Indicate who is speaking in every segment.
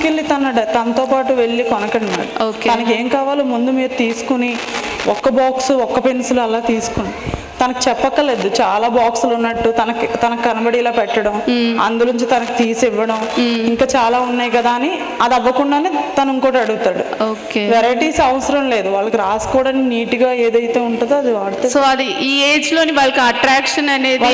Speaker 1: తీసుకెళ్ళి తనతో పాటు వెళ్ళి కొనకండి మేడం. తనకి ఏం కావాలో ముందు మీరు తీసుకుని ఒక్క బాక్స్ ఒక్క పెన్సిల్ అలా తీసుకుని తనకు చెప్పక్కర్లేదు చాలా బాక్సులు ఉన్నట్టు తనకు కనబడేలా పెట్టడం, అందులోంచి తనకు తీసి ఇవ్వడం, ఇంకా చాలా ఉన్నాయి కదా అని అది అవ్వకుండానే తను ఇంకోటి అడుగుతాడు. వెరైటీస్ అవసరం లేదు, వాళ్ళకి రాసుకోవడానికి నీట్ గా ఏదైతే ఉంటుందో అది వాడితే.
Speaker 2: సో అది ఈ ఏజ్ లోని వాళ్ళకి అట్రాక్షన్ అనేది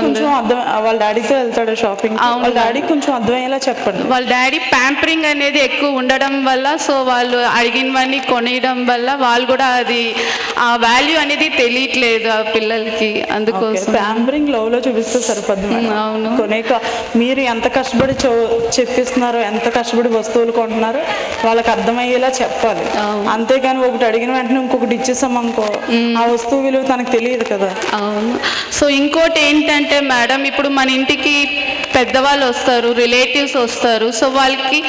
Speaker 1: కొంచెం అర్థం, వాళ్ళ డాడీతో వెళ్తాడు షాపింగ్, వాళ్ళ డాడీకి కొంచెం అర్థమయ్యేలా చెప్పండి.
Speaker 2: వాళ్ళ డాడీ ప్యాంపరింగ్ అనేది ఎక్కువ ఉండడం వల్ల, సో వాళ్ళు అడిగినవన్నీ కొనియడం వల్ల వాళ్ళు కూడా అది ఆ వాల్యూ అనేది తెలియట్లేదు పిల్లలకి. అందుకోసం
Speaker 1: ప్యాంపరింగ్ లో చూపిస్తే సరిపోద్ది.
Speaker 2: అవును,
Speaker 1: కొనేక మీరు ఎంత కష్టపడి చెప్పిస్తున్నారో, ఎంత కష్టపడి వస్తువులు కొంటున్నారో వాళ్ళకి అర్థమయ్యేలా చెప్పాలి. అంతేగాని ఒకటి అడిగిన వెంటనే ఇంకొకటి ఇచ్చేసాం అనుకో, ఆ వస్తువు విలువ తనకు తెలియదు కదా.
Speaker 2: అవును. సో ఇంకోటి ఏంటంటే మేడం, ఇప్పుడు మన ఇంటికి పెద్దవాళ్ళు వస్తారు, రిలేటివ్స్ వస్తారు, సో వాళ్ళకి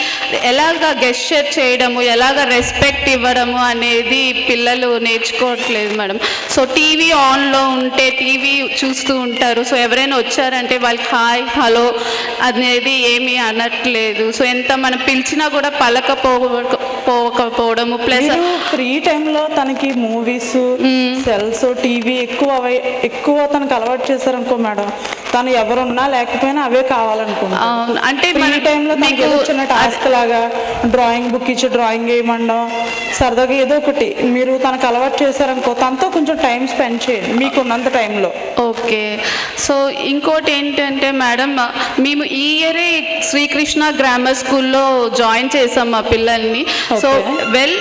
Speaker 2: ఎలాగ గెస్చర్ చేయడము, ఎలాగ రెస్పెక్ట్ ఇవ్వడము అనేది పిల్లలు నేర్చుకోవట్లేదు మేడం. సో టీవీ ఆన్లో ఉంటే టీవీ చూస్తూ ఉంటారు, సో ఎవరైనా వచ్చారంటే వాళ్ళకి హాయ్ హలో అనేది ఏమీ అనట్లేదు. సో ఎంత మనం పిలిచినా కూడా పలకపోవడము. ప్లస్
Speaker 1: ఫ్రీ టైంలో తనకి మూవీస్, సెల్స్, టీవీ ఎక్కువ తనకు అలవాటు చేశారనుకో మేడం, తను ఎవరున్నా లేకపోయినా అవే కావాలనుకుంటా.
Speaker 2: అంటే
Speaker 1: ఫ్రీ టైంలో తనకి చిన్న టాస్క్ లాగా డ్రాయింగ్ బుక్ ఇచ్చి డ్రాయింగ్ వేయమండం, సరదాగా ఏదో ఒకటి మీరు తనకు అలవాటు చేశారనుకో, తనతో కొంచెం టైం స్పెండ్ చేయండి మీకున్నంత టైంలో.
Speaker 2: ఓకే. సో ఇంకోటి ఏంటంటే మేడం, మేము ఈ ఇయరే శ్రీకృష్ణ గ్రామర్ స్కూల్లో జాయిన్ చేసాం మా పిల్లల్ని. So well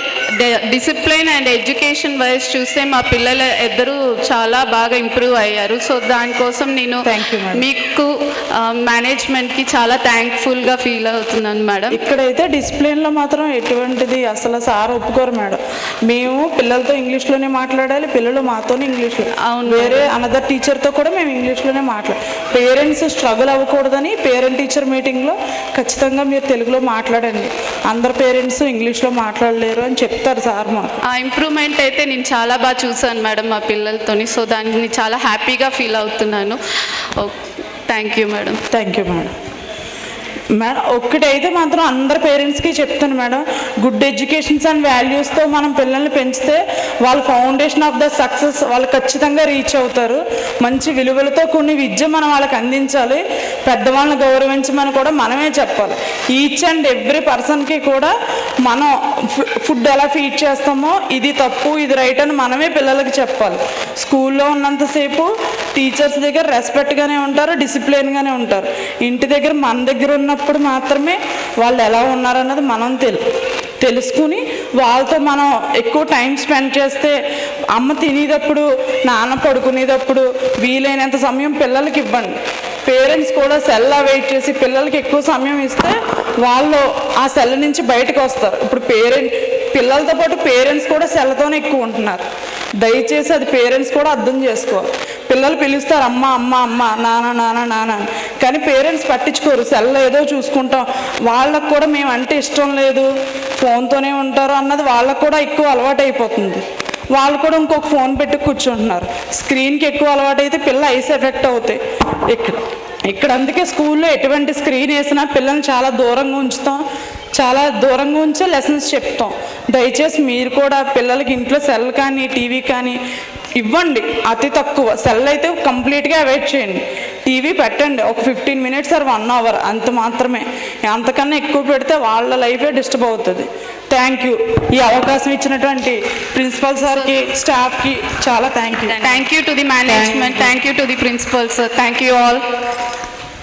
Speaker 2: discipline and education wise చూస్తే మా పిల్లలు ఇద్దరు చాలా బాగా ఇంప్రూవ్ అయ్యారు. సో దానికోసం నేను మీకు మేనేజ్మెంట్కి చాలా థ్యాంక్ఫుల్గా ఫీల్ అవుతున్నాను మేడం.
Speaker 1: ఇక్కడైతే డిసిప్లిన్లో మాత్రం ఎటువంటిది అసలు సార్ ఒప్పుకోరు మేడం. మేము పిల్లలతో ఇంగ్లీష్లోనే మాట్లాడాలి, పిల్లలు మాతోనే ఇంగ్లీష్లో. వేరే అనదర్ టీచర్తో కూడా మేము ఇంగ్లీష్లోనే మాట్లాడాలి. పేరెంట్స్ స్ట్రగుల్ అవ్వకూడదని పేరెంట్ టీచర్ మీటింగ్లో ఖచ్చితంగా మీరు తెలుగులో మాట్లాడండి, అందరు పేరెంట్స్ ఇంగ్లీష్లో మాట్లాడలేరు అని చెప్తారు సార్ మాకు.
Speaker 2: ఆ ఇంప్రూవ్మెంట్ అయితే నేను చాలా బాగా చూసాను మేడం మా పిల్లలతోని. సో దాన్ని చాలా హ్యాపీగా ఫీల్ అవుతున్నాను. Thank you madam.
Speaker 1: Thank you madam. Madam ఒక్కటైతే మాత్రం అందరు పేరెంట్స్కి చెప్తాను మేడం, గుడ్ ఎడ్యుకేషన్స్ అండ్ వాల్యూస్తో మనం పిల్లల్ని పెంచితే వాళ్ళ ఫౌండేషన్ ఆఫ్ ద సక్సెస్ వాళ్ళు ఖచ్చితంగా రీచ్ అవుతారు. మంచి విలువలతో కొన్ని విద్య మనం వాళ్ళకి అందించాలి, పెద్దవాళ్ళని గౌరవించమని కూడా మనమే చెప్పాలి. ఈచ్ అండ్ ఎవ్రీ పర్సన్కి కూడా మనం ఫుడ్ ఎలా ఫీడ్ చేస్తామో ఇది తప్పు ఇది రైట్ అని మనమే పిల్లలకి చెప్పాలి. స్కూల్లో ఉన్నంతసేపు టీచర్స్ దగ్గర రెస్పెక్ట్గానే ఉంటారు, డిసిప్లిన్గానే ఉంటారు. ఇంటి దగ్గర మన దగ్గర ఉన్నప్పుడు మాత్రమే వాళ్ళు ఎలా ఉన్నారన్నది మనం తెలుసుకుని వాళ్ళతో మనం ఎక్కువ టైం స్పెండ్ చేస్తే, అమ్మ తినేటప్పుడు నాన్న పడుకునేటప్పుడు వీలైనంత సమయం పిల్లలకి ఇవ్వండి. పేరెంట్స్ కూడా సెల్లా వెయిట్ చేసి పిల్లలకి ఎక్కువ సమయం ఇస్తే వాళ్ళు ఆ సెల్ నుంచి బయటకు వస్తారు. ఇప్పుడు పిల్లలతో పాటు పేరెంట్స్ కూడా సెల్లతోనే ఎక్కువ ఉంటున్నారు. దయచేసి అది పేరెంట్స్ కూడా అర్థం చేసుకోవాలి. పిల్లలు పిలుస్తారు అమ్మ అమ్మ అమ్మ, నాన్న నాన్న నాన్న, కానీ పేరెంట్స్ పట్టించుకోరు, సెల్ ఏదో చూసుకుంటాం. వాళ్ళకు కూడా మేము అంటే ఇష్టం లేదు, ఫోన్తోనే ఉంటారు అన్నది వాళ్ళకు కూడా ఎక్కువ అలవాటు అయిపోతుంది. వాళ్ళు కూడా ఇంకొక ఫోన్ పెట్టి కూర్చుంటున్నారు. స్క్రీన్కి ఎక్కువ అలవాటు అయితే పిల్ల ఐస్ ఎఫెక్ట్ అవుతాయి. ఇక్కడ అందుకే స్కూల్లో ఎటువంటి స్క్రీన్ వేసినా పిల్లల్ని చాలా దూరంగా ఉంచుతాం, చాలా దూరంగా ఉంచే లెసన్స్ చెప్తాం. దయచేసి మీరు కూడా పిల్లలకి ఇంట్లో సెల్ కానీ టీవీ కానీ ఇవ్వండి, అతి తక్కువ. సెల్ అయితే కంప్లీట్గా అవాయిడ్ చేయండి. టీవీ పెట్టండి ఒక 15 minutes or 1 hour అంత మాత్రమే. అంతకన్నా ఎక్కువ పెడితే వాళ్ళ లైఫే డిస్టర్బ్ అవుతుంది. Thank you. ఈ అవకాశం ఇచ్చినటువంటి ప్రిన్సిపల్ సార్కి, స్టాఫ్కి చాలా thank you.
Speaker 2: Thank you to the management, thank you to the principal sir, thank you all.